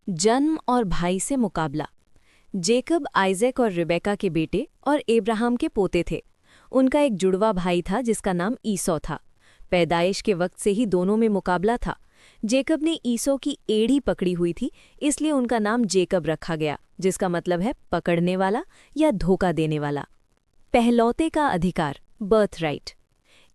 जन्म और भाई से मुकाबला। जेकब आइजैक और रिबेका के बेटे और एब्राहम के पोते थे। उनका एक जुड़वा भाई था जिसका नाम ईसो था। पैदाइश के वक्त से ही दोनों में मुकाबला था। जेकब ने ईसो की एड़ी पकड़ी हुई थी, इसलिए उनका नाम जेकब रखा गया, जिसका मतलब है पकड़ने वाला या धोखा देने वाला। पहलौते का अधिकार, बर्थ राइट।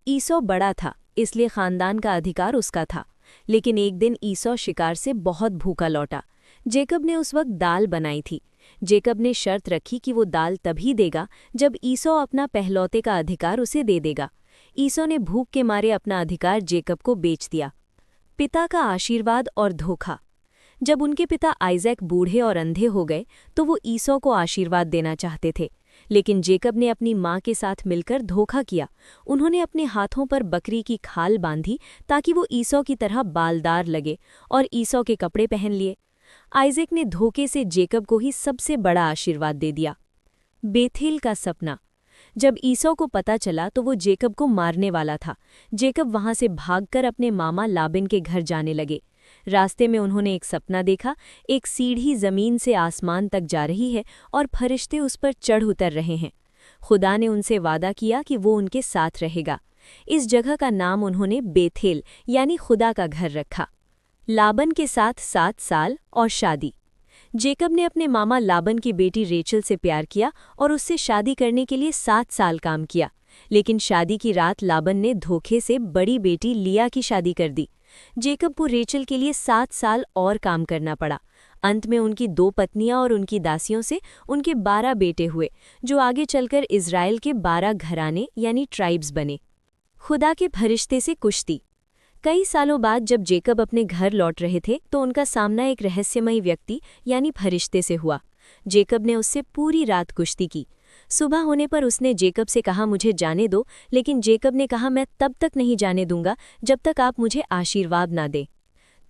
ईसो बड़ा था, इसलिए खानदान का अधिकार उसका था। लेकिन एक दिन ईसो शिकार से बहुत भूखा लौटा। जेकब ने उस वक्त दाल बनाई थी। जेकब ने शर्त रखी कि वो दाल तभी देगा जब ईसो अपना पहलौते का अधिकार उसे दे देगा। ईसो ने भूख के मारे अपना अधिकार जेकब को बेच दिया। पिता का आशीर्वाद और धोखा। जब उनके पिता आइजैक बूढ़े और अंधे हो गए तो वो ईसो को आशीर्वाद देना चाहते थे, लेकिन जेकब ने अपनी माँ के साथ मिलकर धोखा किया। उन्होंने अपने हाथों पर बकरी की खाल बांधी ताकि वो ईसो की तरह बालदार लगे और ईसो के कपड़े पहन लिए। आइजैक ने धोखे से जेकब को ही सबसे बड़ा आशीर्वाद दे दिया। बेथेल का सपना। जब ईसो को पता चला तो वो जेकब को मारने वाला था। जेकब वहां से भागकर अपने मामा लाबिन के घर जाने लगे। रास्ते में उन्होंने एक सपना देखा। एक सीढ़ी जमीन से आसमान तक जा रही है और फरिश्ते उस पर चढ़ उतर रहे हैं। खुदा ने उनसे वादा किया कि वो उनके साथ रहेगा। इस जगह का नाम उन्होंने बेथेल यानी खुदा का घर रखा। लाबन के साथ 7 साल और शादी। जेकब ने अपने मामा लाबन की बेटी रेचल से प्यार किया और उससे शादी करने के लिए 7 साल काम किया, लेकिन शादी की रात लाबन ने धोखे से बड़ी बेटी लिया की शादी कर दी। जेकब को रेचल के लिए 7 साल और काम करना पड़ा। अंत में उनकी 2 पत्नियां और उनकी दासियों से उनके 12 बेटे हुए, जो आगे चलकर इज़राइल के 12 घराने यानी ट्राइब्स बने। खुदा के फरिश्ते से कुश्ती। कई सालों बाद जब जेकब अपने घर लौट रहे थे तो उनका सामना एक रहस्यमयी व्यक्ति यानी फरिश्ते से हुआ। जेकब ने उससे पूरी रात कुश्ती की। सुबह होने पर उसने जेकब से कहा, मुझे जाने दो, लेकिन जेकब ने कहा, मैं तब तक नहीं जाने दूंगा जब तक आप मुझे आशीर्वाद ना दें।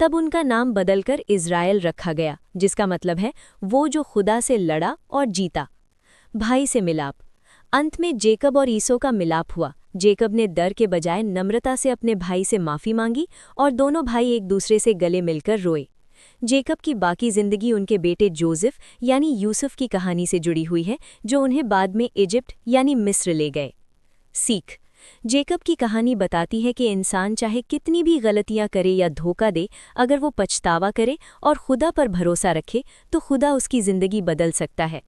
तब उनका नाम बदलकर इज़राइल रखा गया, जिसका मतलब है वो जो खुदा से लड़ा और जीता। भाई से मिलाप। अंत में जेकब और ईसो का मिलाप हुआ। जेकब ने डर के बजाय नम्रता से अपने भाई से माफ़ी मांगी और दोनों भाई एक दूसरे से गले मिलकर रोए। जेकब की बाकी जिंदगी उनके बेटे जोसेफ यानी यूसुफ की कहानी से जुड़ी हुई है, जो उन्हें बाद में इजिप्ट यानी मिस्र ले गए। सीख। जेकब की कहानी बताती है कि इंसान चाहे कितनी भी गलतियां करे या धोखा दे, अगर वो पछतावा करे और खुदा पर भरोसा रखे तो खुदा उसकी ज़िंदगी बदल सकता है।